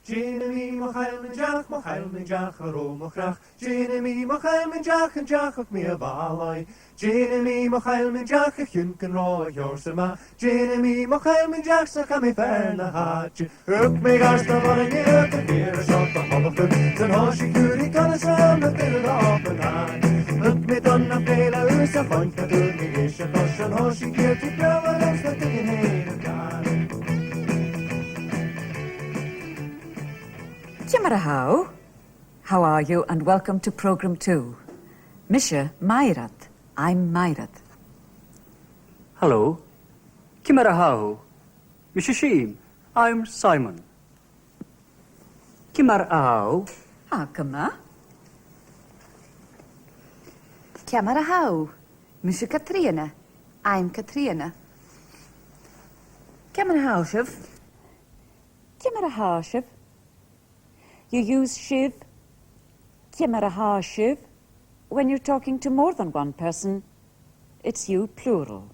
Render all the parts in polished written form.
Jenemy mochail min jach a romochrach. Jenemy mochail min jach and jach of me a balai. Jenemy mochail min jach a chunken raw yorsama. Jenemy mochail min jach sa kami fair na hatch. Hook me gars the one and you can hear a shot the hollow. Then hoshi curie gonna slam the bill off and high. Hook me done a bheil a usa point the do me ish a push and hoshi gear to blow a loose the thing in hair of God. How are you and welcome to Program 2. Misha Mairat. I'm Mairat. Hello. How? Misha Sheem. I'm Simon. How? Kama. How? Misha Katrina. I'm Katrina. How, Shiv? How, Shiv. You use shiv, shiv, when you're talking to more than one person. It's you, plural.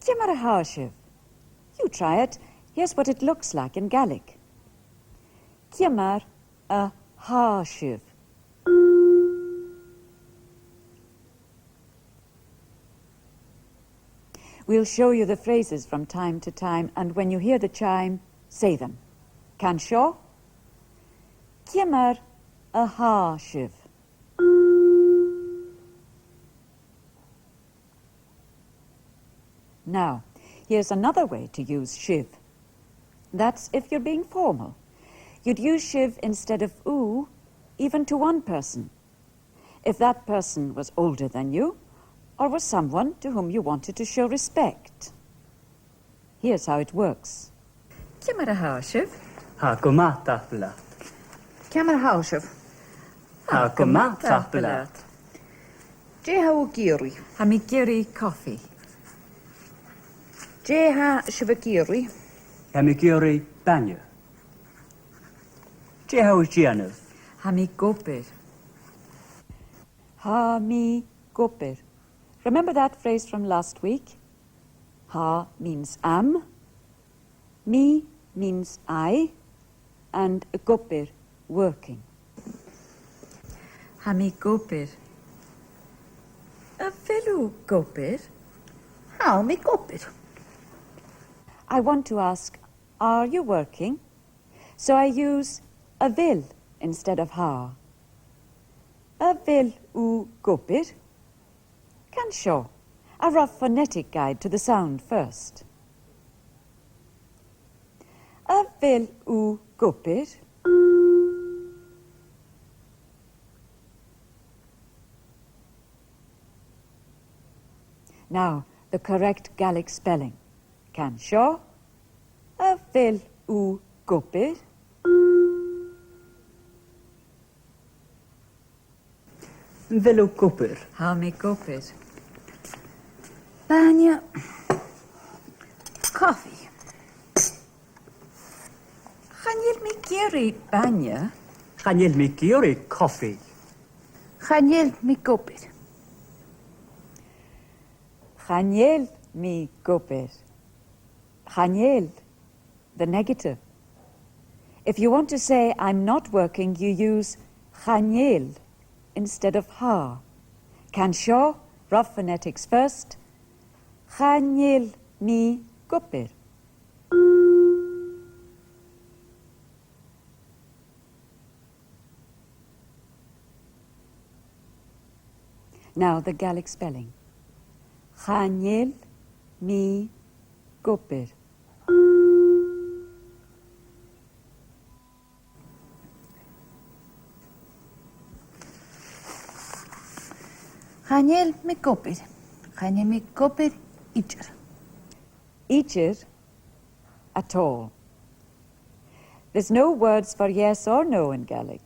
Shiv. You try it. Here's what it looks like in Gaelic. Shiv. We'll show you the phrases from time to time, and when you hear the chime, say them. Can show? Shiv. Now, here's another way to use shiv. That's if you're being formal. You'd use shiv instead of oo, even to one person. If that person was older than you, or was someone to whom you wanted to show respect. Here's how it works. Shiv. How, Shiv? Jeha Giri. Hamigiri coffee. Jeha Shivagiri. Hamigiri Banya. Jeha Hamigopir. Hamigopir. Remember that phrase from last week? Ha means am, me means I, and gopir, working. Hamigopir. A fellow gopir? How me gopir? I want to ask, are you working? So I use a bheil instead of ha. A bheil u gopir? Can show. A rough phonetic guide to the sound first. A bheil u gopir? Now, the correct Gaelic spelling. Can show. A bheil u gopir? Velo Cooper. How me gopir? Banya. Coffee. Chanil me giri banya? Chanil Mikiri coffee. Chanil me gopir. Chanil me gopir. Chanil, the negative. If you want to say I'm not working, you use chanil instead of ha. Can show, rough phonetics first. Chanil me gopir. Now the Gaelic spelling. Chanil me gopir. Chanil me gopir. Chanil me gopir ichir. Ichir, at all. There's no words for yes or no in Gaelic.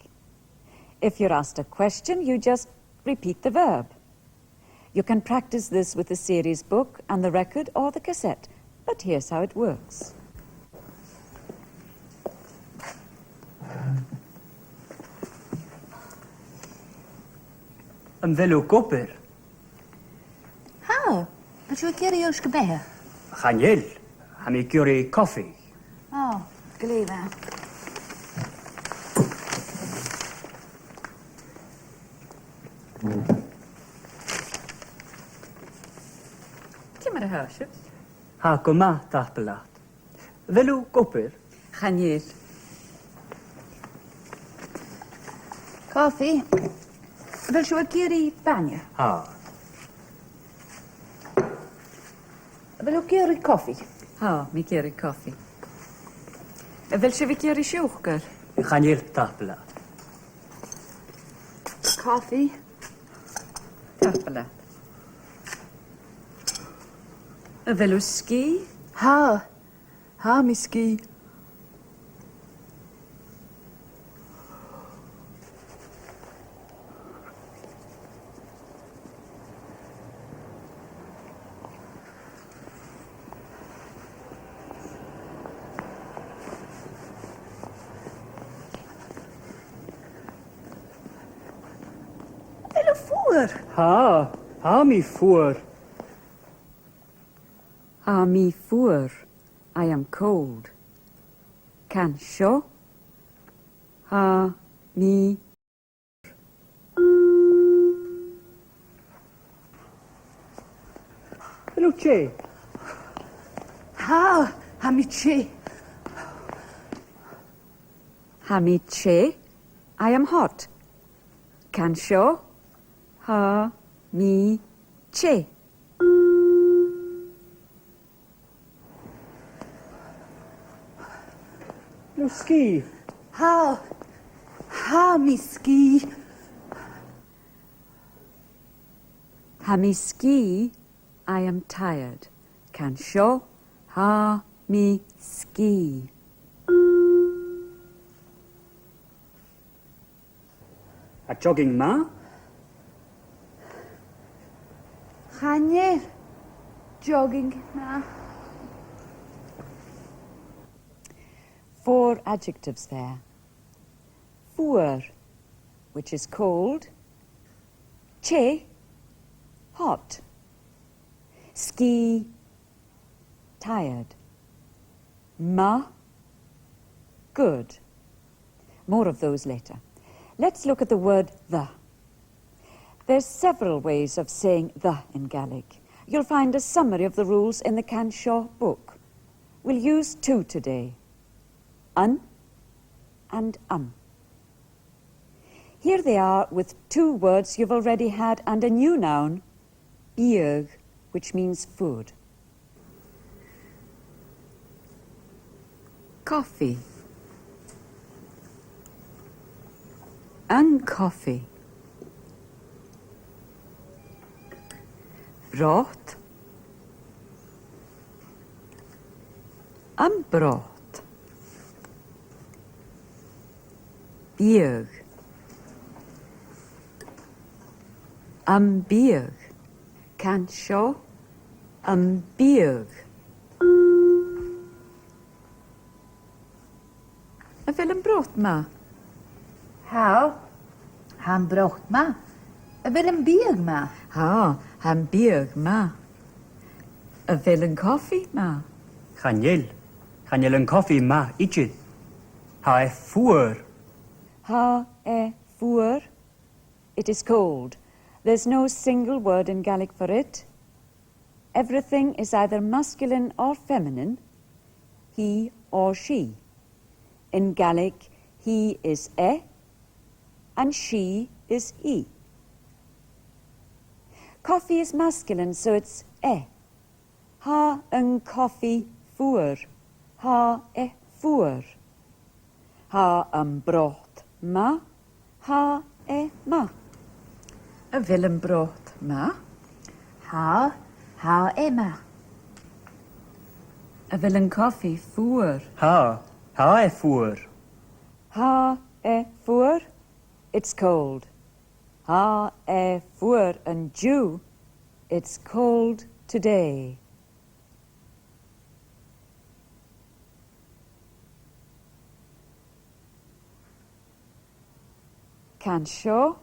If you're asked a question, you just repeat the verb. You can practice this with the series book and the record or the cassette, but here's how it works. Een velo Cooper. How? But you're curious Chanil. Hamigiri coffee. Oh, gleeva. Ti mar a hásib? Ha go ma tapalaat. Velu gopir. Chanel. Coffee. Fel siw a geri banya? Ha. Fel o geri coffi. Ha, mi geri coffi. Fel siw a geri siwchgar? Chanel tapalaat. Coffee. Tarpala. Fel o ski? Ha. Ha, mi ski. Fel o ffwr. Ha. Ha mi fwr. Ha mi fwr. I am cold. Can sio? Ha mi. Velu che. Ha. Ha mi che. Ha mi che? I am hot. Can sio? Ha mi che. Velu ski. Ha. Ha mi ski. Ha mi ski? I am tired. Can sio? Ha mi ski. A jogging ma. Chanel. Jogging na. 4 adjectives there. Fwr, which is cold. Che, hot. Ski, tired. Ma, good. More of those later. Let's look at the word the. There's several ways of saying the in Gaelic. You'll find a summary of the rules in the Canshaw book. We'll use 2 today. Un and Here they are with 2 words you've already had and a new noun, bheag, which means food. Coffee. And coffee. Broth. And broth. Bheag. Bheag. Can sio? Bheag. A fel yn broth ma? Ha. Han brocht ma. Fel en bieg ma. Ha, han bheag ma. A fel yn coffi ma? Chanel. Chanel yn coffi ma ichid. Ha e fwr. Ha e fwr. It is cold. There's no single word in Gaelic for it. Everything is either masculine or feminine, he or she. In Gaelic, he is e, and she is e. Coffee is masculine, so it's e. Ha yn coffi fwr. Ha e fwr. Ha yn broth ma. Ha e ma. A fel yn broth ma. Ha. Ha e ma. A fel yn coffi fwr. Ha. Ha e fwr. Ha e fwr. It's cold. Ha e fwr yn Jew. It's cold today. Can sio?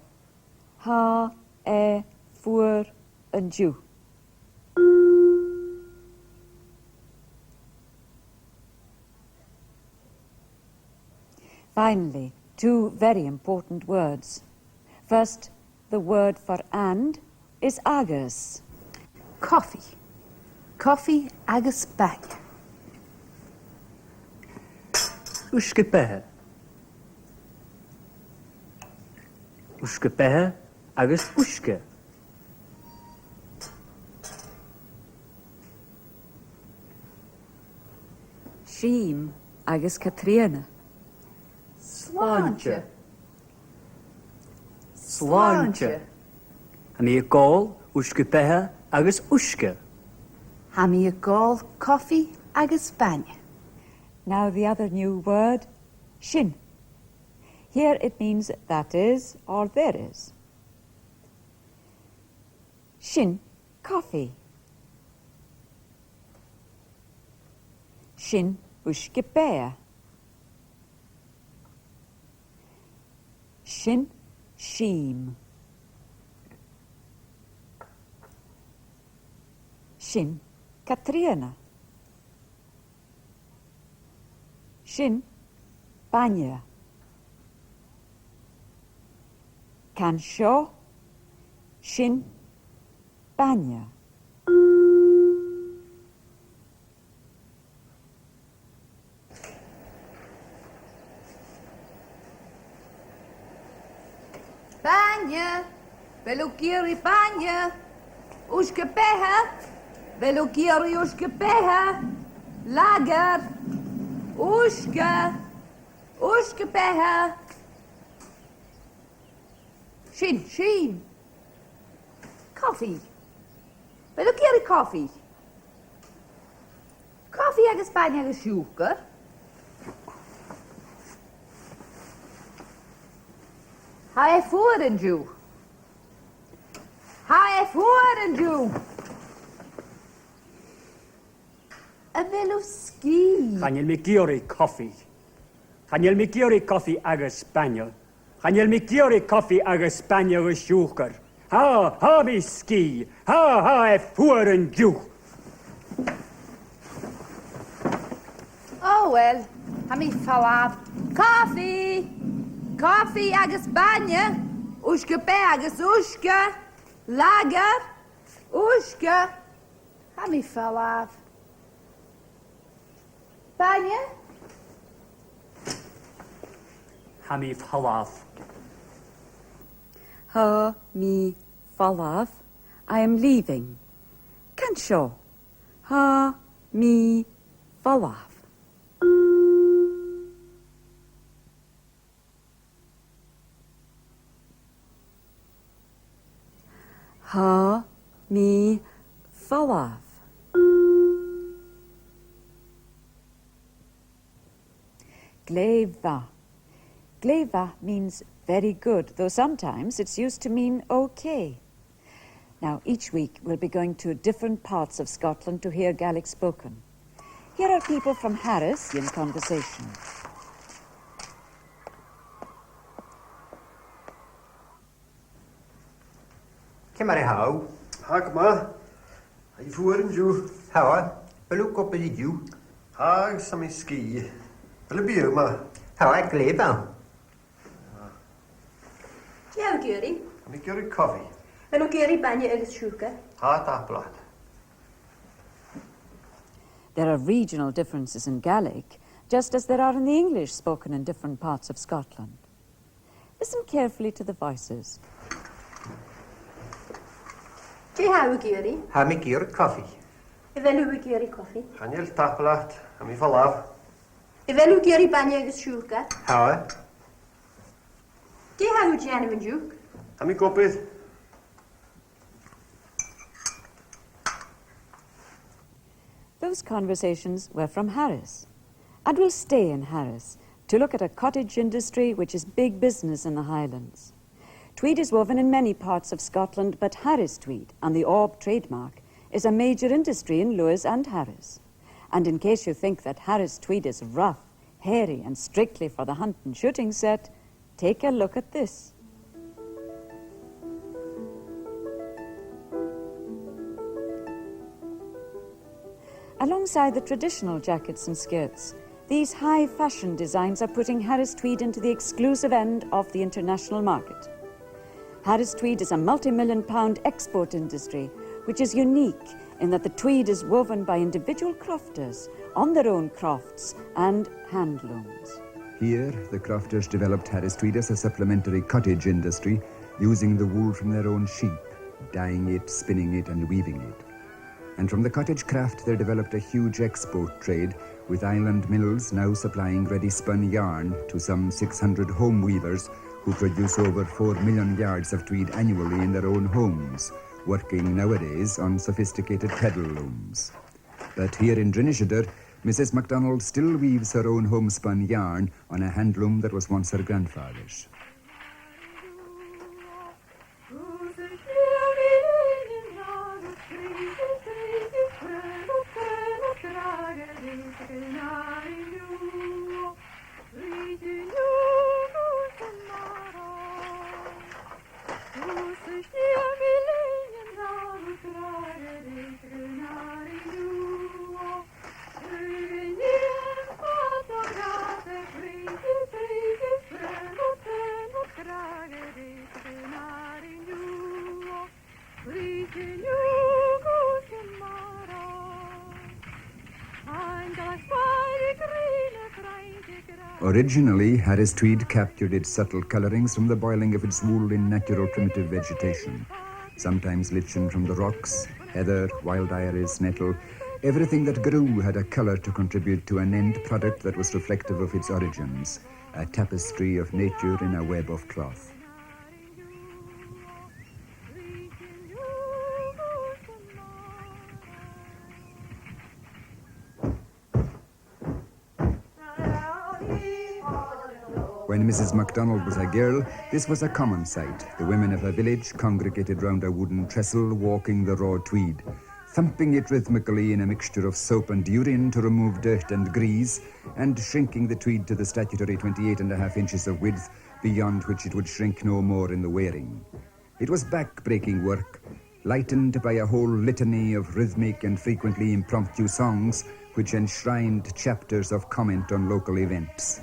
Ha e fwr yn Jew. Finally, 2 very important words. First, the word for and is agus. Coffee. Coffee agus bainne. Uisce bethe. Uisce bethe agus uisce. Sheem agus Catriona. Sláinte. Sláinte. Ha mi gál uisce bethe agus uisce. Ha mi gál coffee agus bainne. Now the other new word, shin. Here it means that is or there is. Shin, coffee. Shin, uisce bethe. Shin, sheem. Shin, Catriona. Shin, bainne. Can seo, shin, bainne. Bainne. Velukiri bainne. Uisce bethe. Velukiri uisce bethe. Lager. Uisce. Uisce bethe. Shin, sheem. Coffee. Velukiri coffee. Coffee agus bainne agus siúcar. Ha fuair an dú. Ha fuair an dú. A bheilú cí. Chanil mi giori coffee. Chanil mi giori coffee agus bainne. Chanil mi giori coffee agus bainne agus siúcar. Ha mi ski. Ha fuair an dú. Oh well, ha mi fallab. Coffee. Coffee agus bainne. Uisce bethe agus uisce. Lager. Uisce. Ha mi fallab. Bainne. Ha mi fallaf. Ha, mi, fallaf. I am leaving. Can seo. Ha, mi, fallaf. Ha, mi, fallaf. Gléimhe. Gléimhe means very good, though sometimes it's used to mean okay. Now, each week we'll be going to different parts of Scotland to hear Gaelic spoken. Here are people from Harris in conversation. Cymar how? Hag ma. I fuair an dú. How? Belw gopel I diw. Hag sa mi ski. Byle bíag ma. How I gleb out. Tiaw gyri. Ha mi giori coffee. Yn o gyri bainne agus siúca. Ha dablad. There are regional differences in Gaelic, just as there are in the English spoken in different parts of Scotland. Listen carefully to the voices. Ti haw gyri. How me gear coffee. I fel yw gyri coffi. Chanil dablad. Ha mi fallaf. I fel yw gyri bainne agus siúca. How? Ti haw Gianna yn diwc. Ha mi gopydd. Those conversations were from Harris. And we'll stay in Harris to look at a cottage industry which is big business in the Highlands. Tweed is woven in many parts of Scotland, but Harris Tweed and the orb trademark is a major industry in Lewis and Harris. And in case you think that Harris Tweed is rough, hairy and strictly for the hunt and shooting set, take a look at this. Alongside the traditional jackets and skirts, these high fashion designs are putting Harris Tweed into the exclusive end of the international market. Harris Tweed is a multi-million-pound export industry, which is unique in that the tweed is woven by individual crofters on their own crofts and handlooms. Here, the crofters developed Harris Tweed as a supplementary cottage industry, using the wool from their own sheep, dyeing it, spinning it, and weaving it. And from the cottage craft, they developed a huge export trade, with island mills now supplying ready-spun yarn to some 600 home weavers who produce over 4 million yards of tweed annually in their own homes, working nowadays on sophisticated pedal looms. But here in Drinishadr, Mrs. MacDonald still weaves her own homespun yarn on a handloom that was once her grandfather's. Originally, Harris Tweed captured its subtle colourings from the boiling of its wool in natural primitive vegetation, sometimes lichen from the rocks, heather, wild iris, nettle. Everything that grew had a colour to contribute to an end product that was reflective of its origins, a tapestry of nature in a web of cloth. When Mrs. MacDonald was a girl, this was a common sight. The women of her village congregated round a wooden trestle, walking the raw tweed, thumping it rhythmically in a mixture of soap and urine to remove dirt and grease, and shrinking the tweed to the statutory 28.5 inches of width, beyond which it would shrink no more in the wearing. It was back-breaking work, lightened by a whole litany of rhythmic and frequently impromptu songs, which enshrined chapters of comment on local events.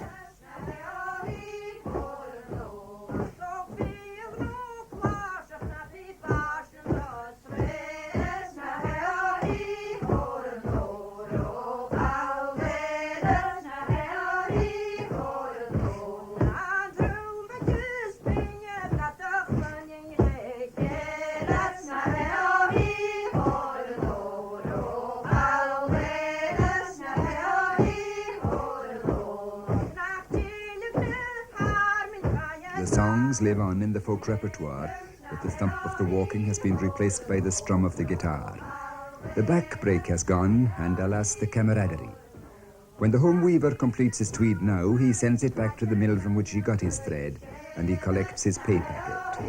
Live on in the folk repertoire, but the thump of the walking has been replaced by the strum of the guitar. The back break has gone, and alas, the camaraderie. When the home weaver completes his tweed now, he sends it back to the mill from which he got his thread, and he collects his pay packet.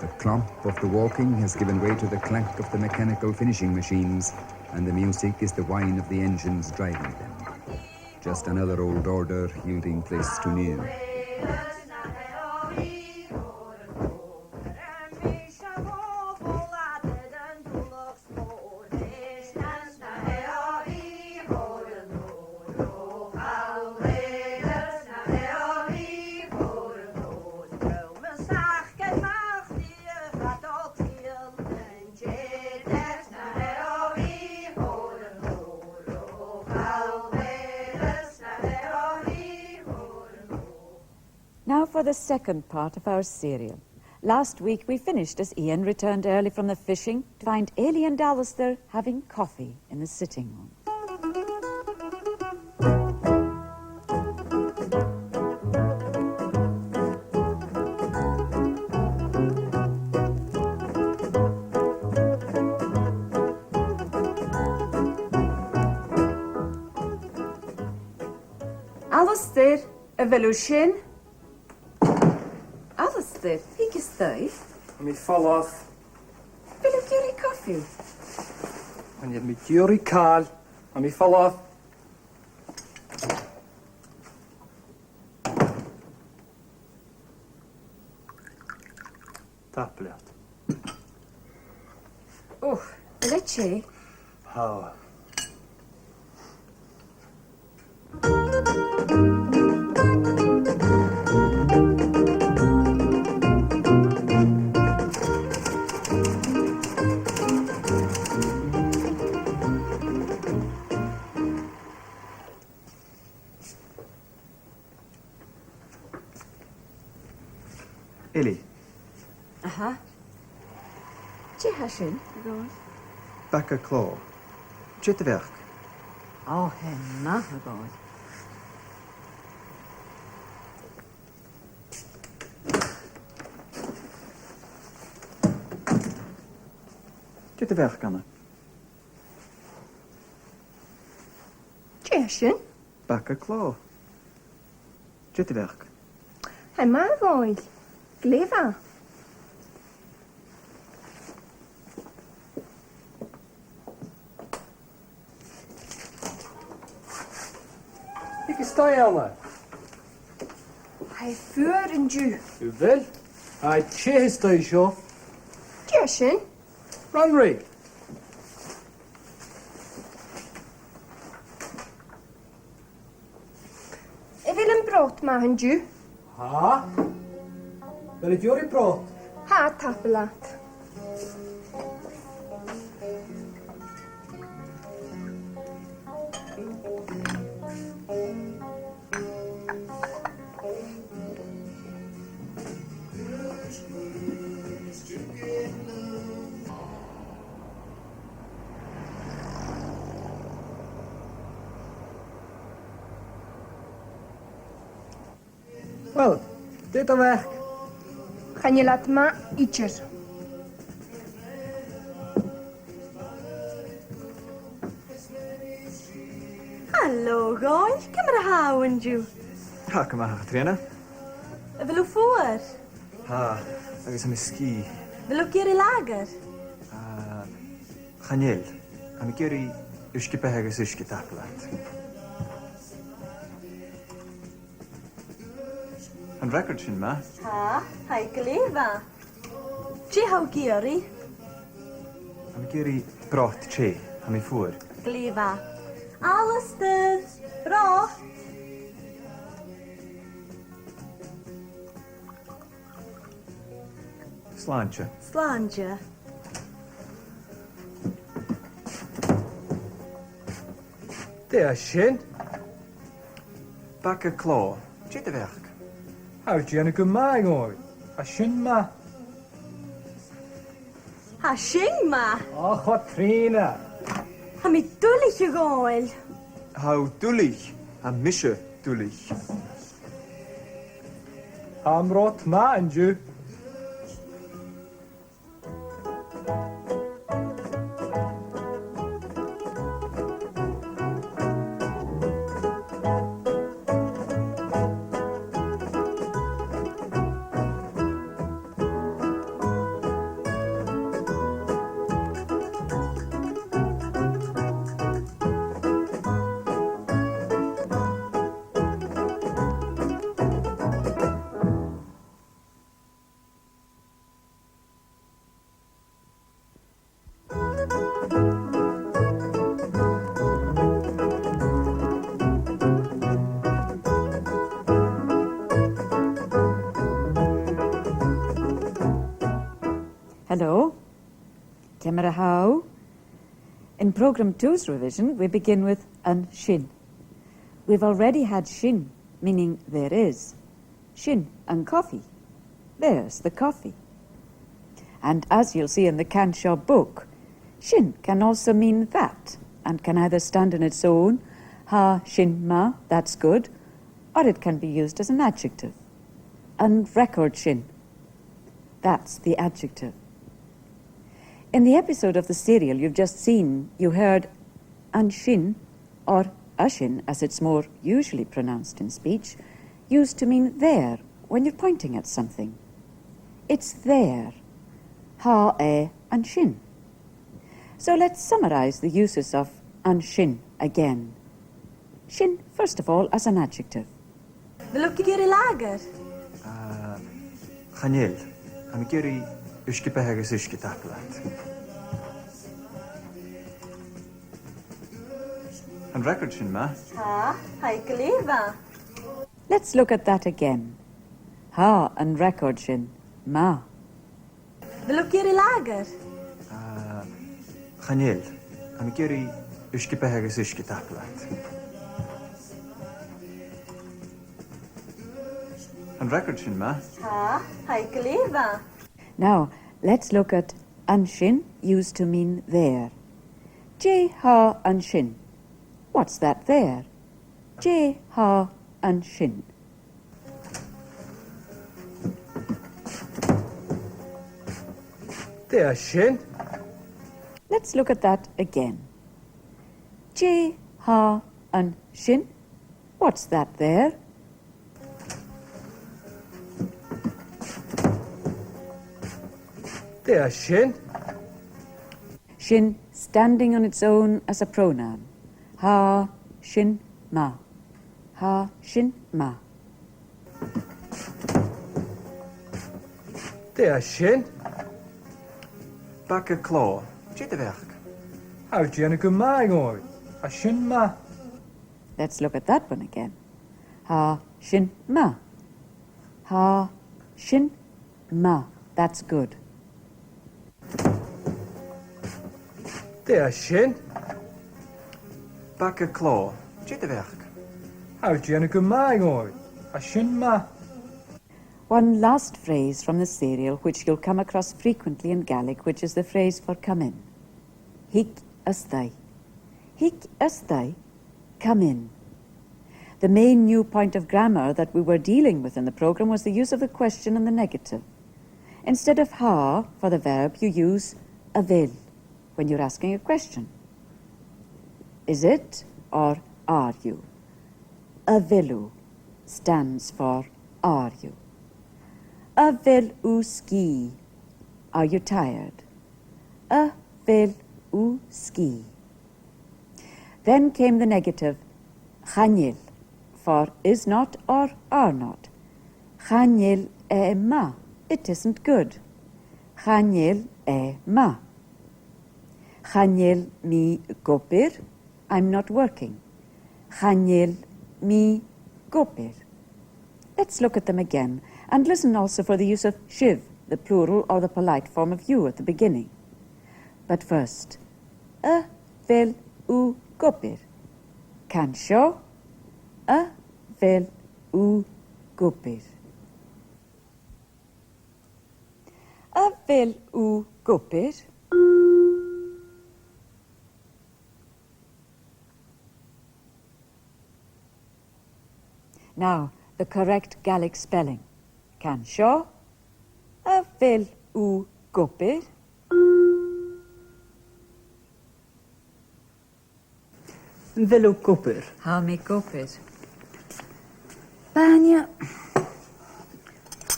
The clomp of the walking has given way to the clank of the mechanical finishing machines, and the music is the whine of the engines driving them. Just another old order yielding place to new. Now for the second part of our serial. Last week we finished as Ian returned early from the fishing to find Ailey and Alistair having coffee in the sitting room. Alistair, a bheilú sin? Alistair, higus dai. Mi fall off. Bheilú gearrí coffee. And yet mi curie call. And mi fall off. Taplet. Oh, leche. How? Ili, Aha. Tí ha sin? Becca Cló. Chit a bheach. Oh, hen ma a gáil. Chit a bheach ganna. Tí sin? Becca Cló. Chit a bheach. Ha má bháil. Gléfa. Is tá Alba? Ha fuair an dú. Bheil? A che is tá seo? Tí sin? Ranry. I bhfuil an brot má an dú. Ha? Wel, if you're brought. Ha tapelat. Wel, dit a bheith. Chan je laat ma ietsjes. Hallo, gáil. Cymar a hawan dú. Ha, come a tréna. A bhfuil fuair? Ha, agus am ski. Bhfuil géir I lagar? Chanel. Am geri uskipe agus uskip taplat. An record sin ma. Ha, hai gléfa. Tí hau géirí? Am geri brot che. Am I fuair. Gléfa. Alistair, brot. Sláinte. Sláinte. There, sin. Becca Cló. Chit a bheach. How do you go my oil? A sin ma. Ha sin ma. Oh, Katrina. Ha mi dúlich a gáil. How dulich. Am mische dulich. Am rot ma and you. Hello. Camera how? In Program 2's revision, we begin with an shin. We've already had shin, meaning there is. Shin and coffee. There's the coffee. And as you'll see in the Canshaw book, shin can also mean that, and can either stand on its own, ha, shin ma, that's good, or it can be used as an adjective. And record shin, that's the adjective. In the episode of the serial you've just seen, you heard an shin, or ashin as it's more usually pronounced in speech, used to mean there when you're pointing at something. It's there. Ha, an shin. So let's summarize the uses of an shin again. Shin, first of all, as an adjective. Bhfuil géir I lagar? Chanel. Am geri uskipe agus uskip taplat. An record sin ma. Ha, hai gléfa. Let's look at that again. Ha and record shin, ma. Bhfuil géir I lagar? Chanel. Am geri uskipe agus uskip taplat. An record sin ma. Ha, haikaliva. Now, let's look at anshin, used to mean there. Je ha anshin. What's that there? Je ha anshin. There, shin. Let's look at that again. Je ha anshin. What's that there? There, shin. Shin standing on its own as a pronoun. Ha, shin, ma. Ha, shin, ma. There, shin. Back a claw. Che de werk. How Jenna go my oi? A shin ma. Let's look at that one again. Ha, shin, ma. Ha, shin, ma. That's good. There, shin. Back a claw. Che de werk. How Jenna go my oi? A shin ma. One last phrase from the serial which you'll come across frequently in Gaelic, which is the phrase for come in. Hic ystai. Hic ystai, come in. The main new point of grammar that we were dealing with in the program was the use of the question and the negative. Instead of ha for the verb, you use a bheil when you're asking a question. Is it or are you? A bheilu stands for are you. A bheil u ski. Are you tired? A bheil u ski. Then came the negative, chanil, for is not or are not. Chanil e ma. It isn't good. Chanil e ma. Chanil mi gopir. I'm not working. Chanil mi gopir. Let's look at them again and listen also for the use of shiv, the plural or the polite form of you at the beginning. But first, a bheil u gopir. Cansio, a bheil u gopir. A bheil u gopir. Now, the correct Gaelic spelling. Cansio, a bheil u gopir. Velu cwpr. How me gopir? Banya.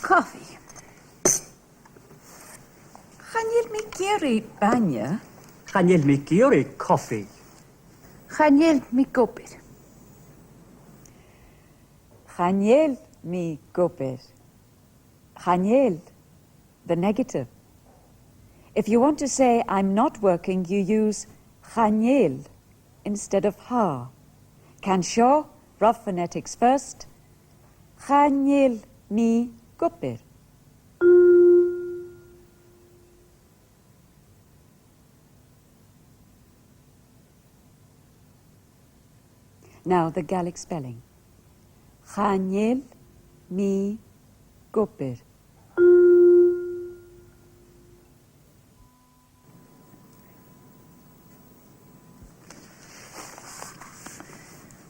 Coffee. Chanil mi giri banya. Chanel mi giori coffee. Chanil mi gopir. Chanel mi gopir. Chanel, the negative. If you want to say I'm not working, you use chanel instead of ha. Cansio, rough phonetics first. Chanel mi gopir. Now the Gaelic spelling. Chanel mi gopir.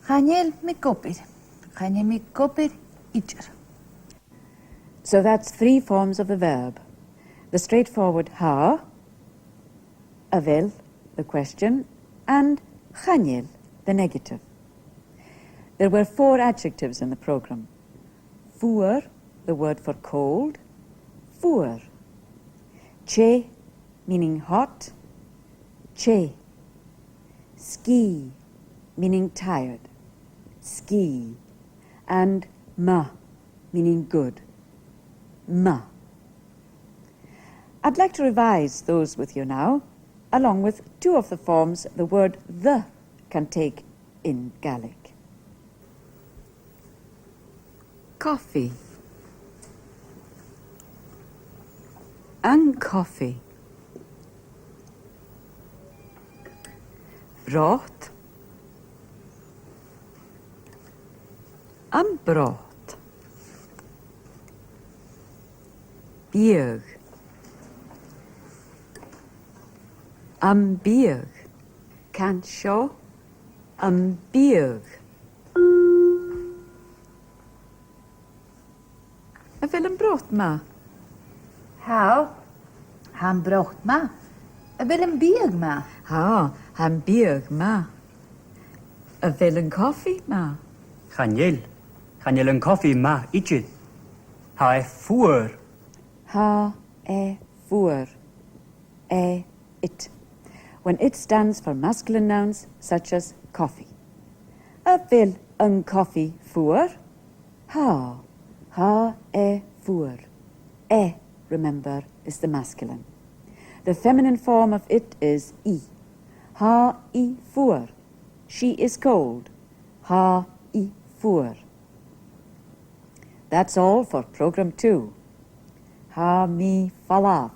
Chanil mi gopir. Chanil mi gopir ijar. So that's three forms of the verb. The straightforward ha, a bheil, the question, and chanil, the negative. There were 4 adjectives in the program. Fuar, the word for cold. Fuar. Che, meaning hot. Che. Ski, meaning tired. Ski. And ma, meaning good. Ma. I'd like to revise those with you now, along with 2 of the forms the word the can take in Gaelic. Coffee. An coffee. Broth. An broth. bíag. Am bíag. Cant seo. Am bíag. A bhfuil an brot ma. How? Han brocht ma. A bhfuil an bíag ma. Ha, han bíag ma. A bhfuil an coffee ma. Chanel an coffee ma itchid. Ha fuer. Ha, fuer. It. When it stands for masculine nouns such as coffee. A bhfuil an coffee fuer? Ha, fuer. Remember, is the masculine. The feminine form of it is I. Ha, fuer. She is cold. Ha, fuer. That's all for program 2. Ha mi falav.